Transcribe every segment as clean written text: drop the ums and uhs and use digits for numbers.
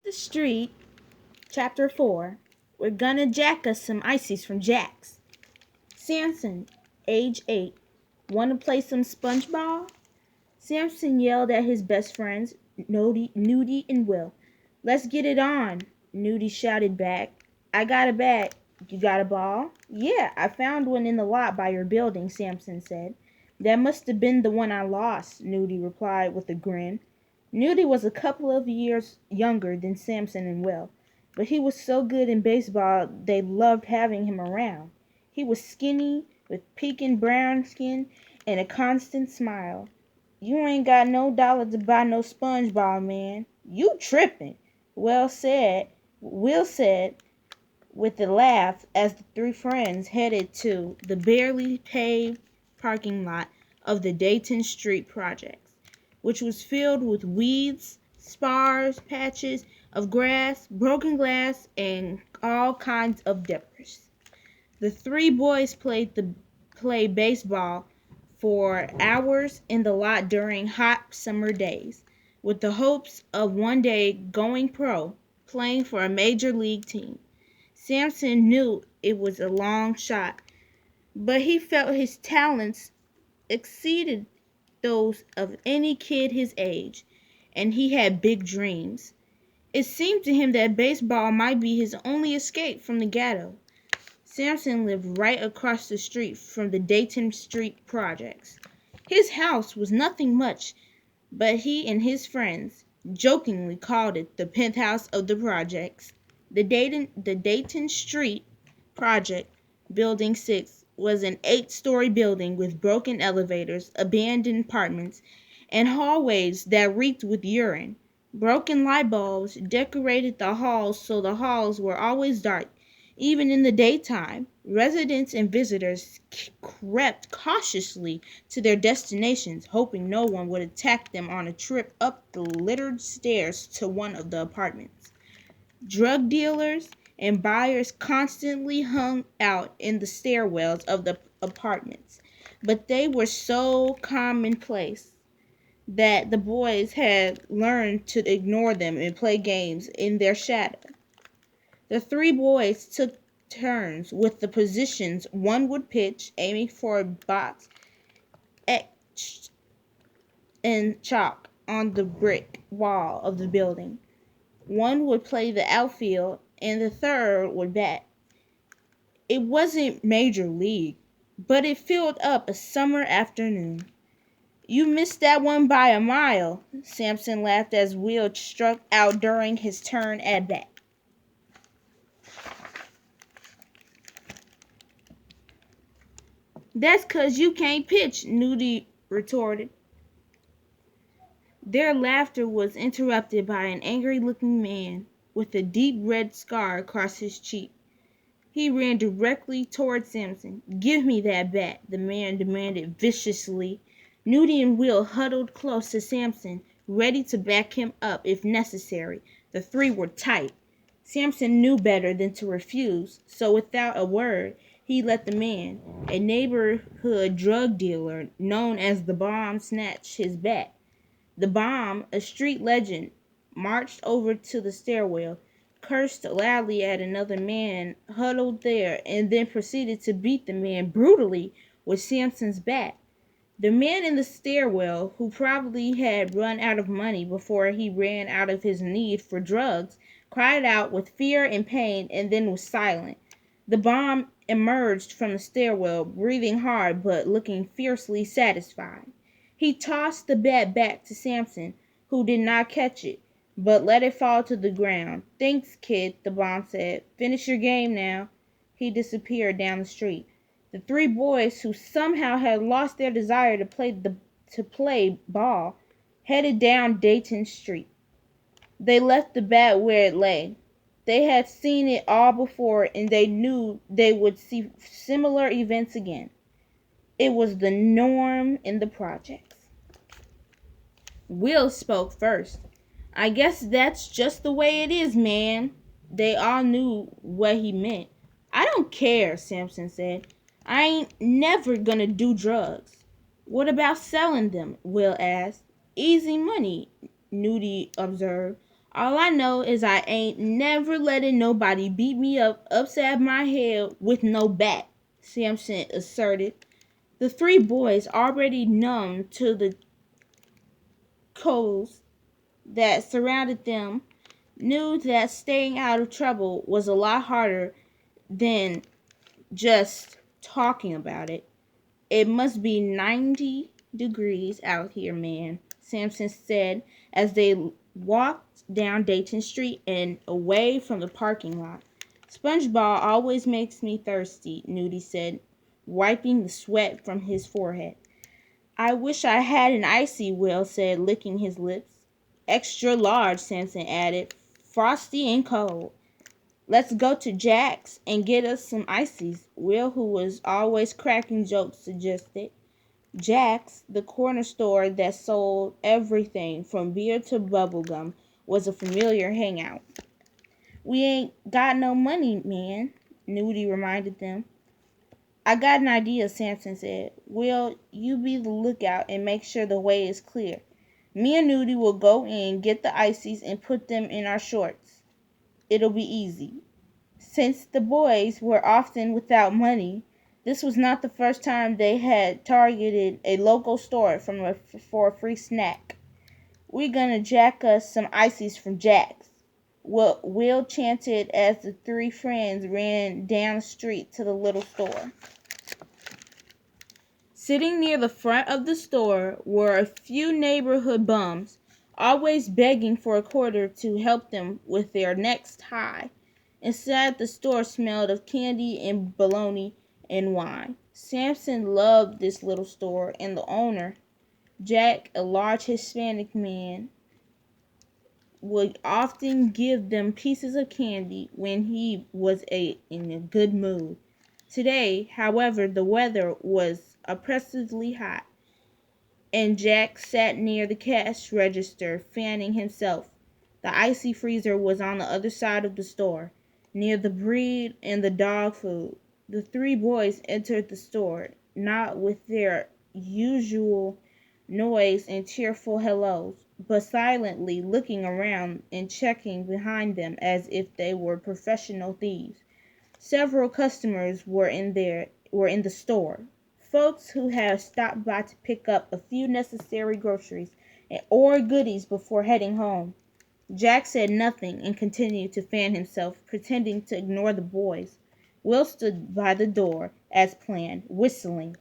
The street, chapter 4. We're gonna jack us some ices from Jack's. Samson, age 8. Wanna play some SpongeBob? Samson yelled at his best friends, Nudie and Will. Let's get it on, Nudie shouted back. I got a bat. You got a ball? Yeah, I found one in the lot by your building, Samson said. That must have been the one I lost, Nudie replied with a grin. Nudie was a couple of years younger than Samson and Will, but he was so good in baseball they loved having him around. He was skinny, with peaking brown skin and a constant smile. You ain't got no dollar to buy no SpongeBob, man. You trippin'. Will said with a laugh as the three friends headed to the barely paved parking lot of the Dayton Street projects, which was filled with weeds, spars, patches of grass, broken glass, and all kinds of debris. The three boys played baseball for hours in the lot during hot summer days, with the hopes of one day going pro, playing for a major league team. Samson knew it was a long shot, but he felt his talents exceeded those of any kid his age, and he had big dreams. It seemed to him that baseball might be his only escape from the ghetto. Samson lived right across the street from the Dayton Street projects. His house was nothing much, but he and his friends jokingly called it the penthouse of the projects. The Dayton Street project, Building 6, was an 8-story building with broken elevators, abandoned apartments, and hallways that reeked with urine. Broken light bulbs decorated the halls so the halls were always dark. Even in the daytime, residents and visitors crept cautiously to their destinations, hoping no one would attack them on a trip up the littered stairs to one of the apartments. Drug dealers and buyers constantly hung out in the stairwells of the apartments, but they were so commonplace that the boys had learned to ignore them and play games in their shadow. The three boys took turns with the positions. One would pitch, aiming for a box etched in chalk on the brick wall of the building. One would play the outfield, and the third would bat. It wasn't major league, but it filled up a summer afternoon. You missed that one by a mile, Samson laughed as Will struck out during his turn at bat. That's 'cause you can't pitch, Nudie retorted. Their laughter was interrupted by an angry-looking man with a deep red scar across his cheek. He ran directly toward Samson. Give me that bat, the man demanded viciously. Nudie and Will huddled close to Samson, ready to back him up if necessary. The three were tight. Samson knew better than to refuse, so without a word, he let the man, a neighborhood drug dealer known as the Bomb, snatch his bat. The Bomb, a street legend, marched over to the stairwell, cursed loudly at another man huddled there, and then proceeded to beat the man brutally with Samson's bat. The man in the stairwell, who probably had run out of money before he ran out of his need for drugs, cried out with fear and pain and then was silent. The Bomb emerged from the stairwell, breathing hard but looking fiercely satisfied. He tossed the bat back to Samson, who did not catch it, but let it fall to the ground. Thanks, kid, the Bomb said. Finish your game now. He disappeared down the street. The three boys, who somehow had lost their desire to play ball, headed down Dayton Street. They left the bat where it lay. They had seen it all before, and they knew they would see similar events again. It was the norm in the projects. Will spoke first. I guess that's just the way it is, man. They all knew what he meant. I don't care, Samson said. I ain't never gonna do drugs. What about selling them? Will asked. Easy money, Nudie observed. All I know is I ain't never letting nobody beat me up upside my head with no bat, Samson asserted. The three boys, already numb to the coals that surrounded them, knew that staying out of trouble was a lot harder than just talking about it. It must be 90 degrees out here, man, Samson said as they walked down Dayton Street and away from the parking lot. SpongeBob always makes me thirsty, Nudie said, wiping the sweat from his forehead. I wish I had an icy, Will said, licking his lips. Extra large, Samson added. Frosty and cold. Let's go to Jack's and get us some ices, Will, who was always cracking jokes, suggested. Jack's, the corner store that sold everything from beer to bubblegum, was a familiar hangout. We ain't got no money, man, Nudie reminded them. I got an idea, Samson said. Will, you be the lookout and make sure the way is clear. Me and Nudie will go in, get the ices, and put them in our shorts. It'll be easy. Since the boys were often without money, this was not the first time they had targeted a local store for a free snack. We're gonna jack us some ices from Jack's, Will chanted as the three friends ran down the street to the little store. Sitting near the front of the store were a few neighborhood bums, always begging for a quarter to help them with their next high. Inside the store smelled of candy and bologna and wine. Samson loved this little store, and the owner, Jack, a large Hispanic man, would often give them pieces of candy when he was in a good mood. Today, however, the weather was oppressively hot, and Jack sat near the cash register, fanning himself. The icy freezer was on the other side of the store, near the bread and the dog food. The three boys entered the store, not with their usual noise and cheerful hellos, but silently looking around and checking behind them as if they were professional thieves. Several customers were in the store. Folks who had stopped by to pick up a few necessary groceries or goodies before heading home. Jack said nothing and continued to fan himself, pretending to ignore the boys. Will stood by the door, as planned, whistling.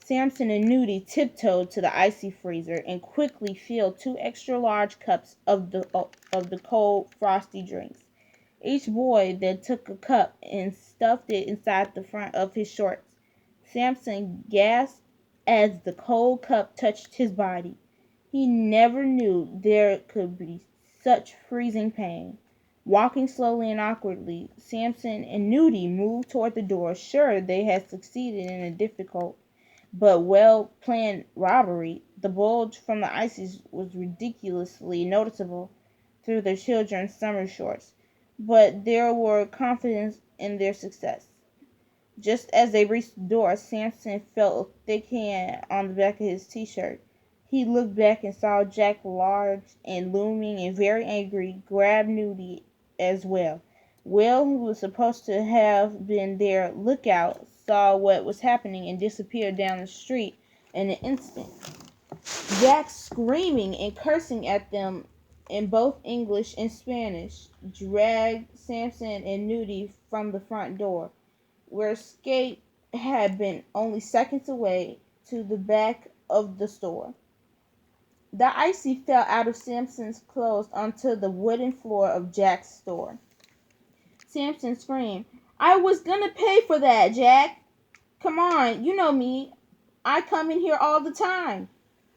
Samson and Nudie tiptoed to the icy freezer and quickly filled two extra large cups of the cold, frosty drinks. Each boy then took a cup and stuffed it inside the front of his shorts. Samson gasped as the cold cup touched his body. He never knew there could be such freezing pain. Walking slowly and awkwardly, Samson and Nudie moved toward the door, sure they had succeeded in a difficult but well-planned robbery. The bulge from the ices was ridiculously noticeable through their children's summer shorts, but they were confident in their success. Just as they reached the door, Samson felt a thick hand on the back of his t-shirt. He looked back and saw Jack, large and looming and very angry, grab Nudie as well. Will, who was supposed to have been their lookout, saw what was happening and disappeared down the street in an instant. Jack, screaming and cursing at them in both English and Spanish, dragged Samson and Nudie from the front door, where escape had been only seconds away, to the back of the store. The icy fell out of Samson's clothes onto the wooden floor of Jack's store. Samson screamed, I was gonna pay for that, Jack. Come on, you know me. I come in here all the time.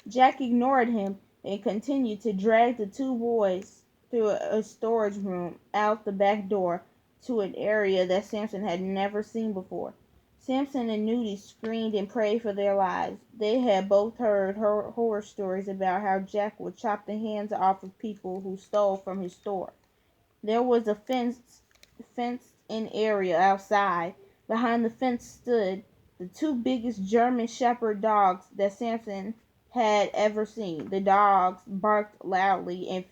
Jack ignored him and continued to drag the two boys through a storage room out the back door to an area that Samson had never seen before. Samson and Nudie screamed and prayed for their lives. They had both heard horror stories about how Jack would chop the hands off of people who stole from his store. There was a fenced-in area outside. Behind the fence stood the two biggest German Shepherd dogs that Samson had ever seen. The dogs barked loudly and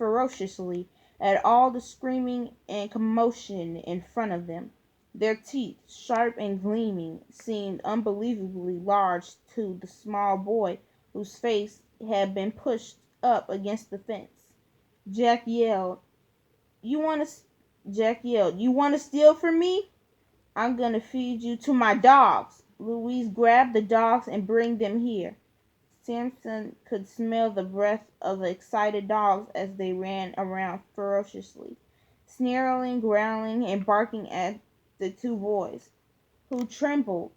ferociously at all the screaming and commotion in front of them. Their teeth, sharp and gleaming, seemed unbelievably large to the small boy whose face had been pushed up against the fence. Jack yelled, "You want to Jack yelled, "You want to steal from me? I'm going to feed you to my dogs. Louise, grab the dogs and bring them here." Samson could smell the breath of the excited dogs as they ran around ferociously, snarling, growling, and barking at the two boys, who trembled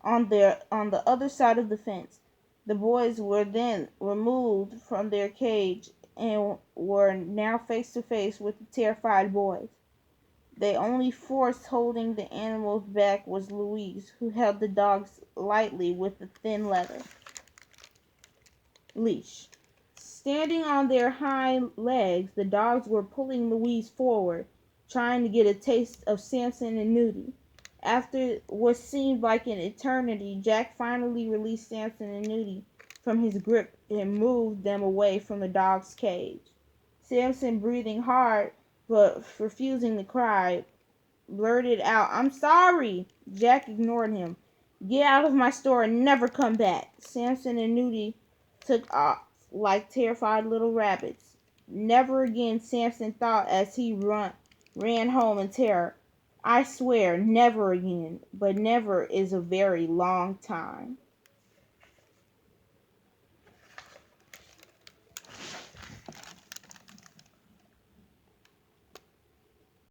on the other side of the fence. The boys were then removed from their cage and were now face to face with the terrified boys. The only force holding the animals back was Louise, who held the dogs lightly with a thin leather leash. Standing on their hind legs, the dogs were pulling Louise forward, trying to get a taste of Samson and Nudie. After what seemed like an eternity, Jack finally released Samson and Nudie from his grip and moved them away from the dog's cage. Samson, breathing hard but refusing to cry, blurted out, "I'm sorry." Jack ignored him. "Get out of my store and never come back." Samson and Nudie took off like terrified little rabbits. "Never again," Samson thought as he ran home in terror. "I swear, never again." But never is a very long time.